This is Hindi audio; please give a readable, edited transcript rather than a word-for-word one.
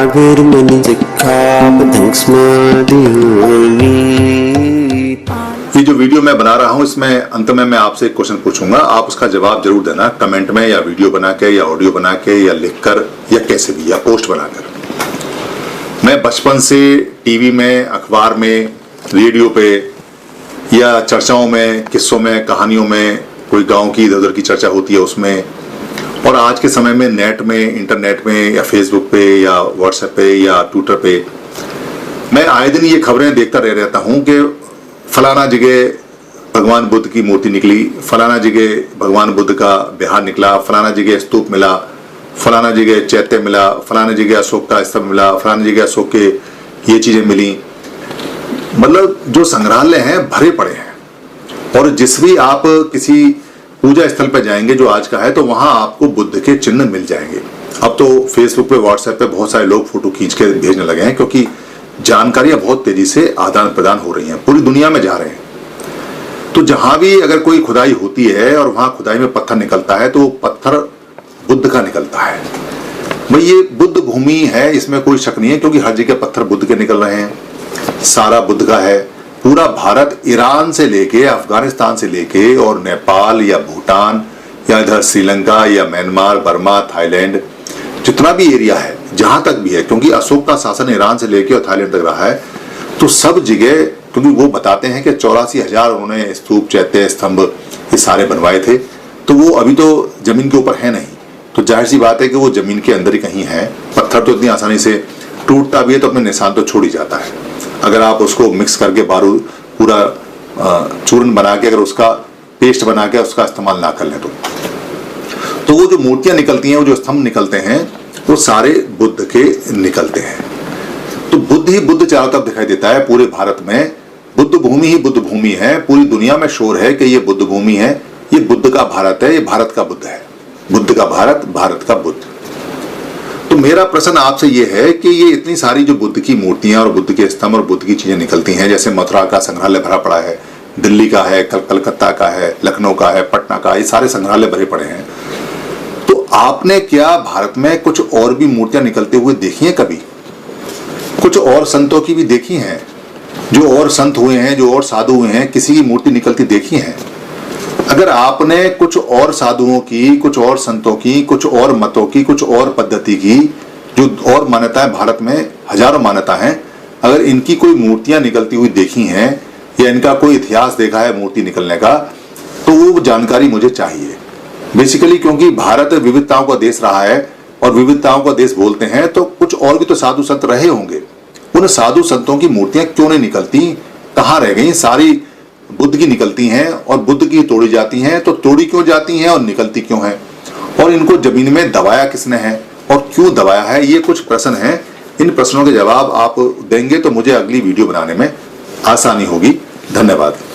Where money ये जो वीडियो मैं बना रहा हूँ इसमें अंत में मैं आपसे एक क्वेश्चन पूछूंगा, आप उसका जवाब जरूर देना कमेंट में, या वीडियो बना के, या ऑडियो बना के, या लिखकर, या कैसे भी, या पोस्ट बनाकर। मैं बचपन से टीवी में, अखबार में, रेडियो पे, या चर्चाओं में, किस्सों में, कहानियों में, कोई गांव की इधर उधर की चर्चा होती है उसमें, और आज के समय में नेट में, इंटरनेट में, या फेसबुक पे, या व्हाट्सएप पे, या ट्विटर पे मैं आए दिन ये खबरें देखता रहता हूँ कि फलाना जगह भगवान बुद्ध की मूर्ति निकली, फलाना जगह भगवान बुद्ध का बिहार निकला, फलाना जगह स्तूप मिला, फलाना जगह चैत्य मिला, फलाना जगह अशोक का स्तंभ मिला, फलाना जगह अशोक के ये चीजें मिली। मतलब जो संग्रहालय हैं भरे पड़े हैं, और जिस भी आप किसी पूजा स्थल पर जाएंगे जो आज का है, तो वहां आपको बुद्ध के चिन्ह मिल जाएंगे। अब तो फेसबुक पे, व्हाट्सएप पे बहुत सारे लोग फोटो खींच के भेजने लगे हैं, क्योंकि जानकारियां बहुत तेजी से आदान प्रदान हो रही हैं, पूरी दुनिया में जा रहे हैं। तो जहां भी अगर कोई खुदाई होती है और वहां खुदाई में पत्थर निकलता है, तो पत्थर बुद्ध का निकलता है। भाई ये बुद्ध भूमि है, इसमें कोई शक नहीं है, क्योंकि हर जगह पत्थर बुद्ध के निकल रहे हैं, सारा बुद्ध का है। पूरा भारत ईरान से लेके, अफगानिस्तान से लेके, और नेपाल या भूटान या इधर श्रीलंका या म्यांमार, बर्मा, थाईलैंड, जितना भी एरिया है, जहां तक भी है, क्योंकि अशोक का शासन ईरान से लेके और थाईलैंड तक रहा है, तो सब जगह, क्योंकि वो बताते हैं कि 84,000 उन्होंने स्तूप, चैत्य, स्तंभ ये सारे बनवाए थे, तो वो अभी तो जमीन के ऊपर है नहीं, तो जाहिर सी बात है कि वो जमीन के अंदर ही कहीं है। पत्थर तो इतनी आसानी से टूटता भी है तो अपने निशान तो छोड़ ही जाता है। अगर आप उसको मिक्स करके बारूद पूरा चूर्ण बना के, अगर उसका पेस्ट बना के उसका इस्तेमाल ना कर लें तो वो जो मूर्तियां निकलती हैं, वो जो स्तंभ निकलते हैं, वो सारे बुद्ध के निकलते हैं। तो बुद्ध ही बुद्ध चारों तरफ दिखाई देता है पूरे भारत में। बुद्ध भूमि ही बुद्ध भूमि है, पूरी दुनिया में शोर है कि ये बुद्ध भूमि है, ये बुद्ध का भारत है, ये भारत का बुद्ध है, बुद्ध का भारत, भारत का बुद्ध। तो मेरा प्रश्न आपसे ये है कि ये इतनी सारी जो बुद्ध की मूर्तियां और बुद्ध के स्तंभ और बुद्ध की चीजें निकलती हैं, जैसे मथुरा का संग्रहालय भरा पड़ा है, दिल्ली का है, कलकत्ता का है, लखनऊ का है, पटना का, ये सारे संग्रहालय भरे पड़े हैं, तो आपने क्या भारत में कुछ और भी मूर्तियां निकलते हुए देखी हैं कभी? कुछ और संतों की भी देखी हैं, जो और संत हुए हैं, जो और साधु हुए हैं, किसी की मूर्ति निकलती देखी है? अगर आपने कुछ और साधुओं की, कुछ और संतों की, कुछ और मतों की, कुछ और पद्धति की, जो और मान्यताएं भारत में हजारों मान्यता हैं, अगर इनकी कोई मूर्तियां निकलती हुई देखी हैं, या इनका कोई इतिहास देखा है मूर्ति निकलने का, तो वो जानकारी मुझे चाहिए बेसिकली। क्योंकि भारत विविधताओं का देश रहा है, और विविधताओं का देश बोलते हैं, तो कुछ और भी तो साधु संत रहे होंगे। उन साधु संतों की मूर्तियां क्यों नहीं निकलती, कहाँ रह गई? सारी बुद्ध की निकलती हैं, और बुद्ध की तोड़ी जाती हैं, तो तोड़ी क्यों जाती हैं और निकलती क्यों हैं? और इनको जमीन में दबाया किसने है और क्यों दबाया है? ये कुछ प्रश्न हैं। इन प्रश्नों के जवाब आप देंगे तो मुझे अगली वीडियो बनाने में आसानी होगी। धन्यवाद।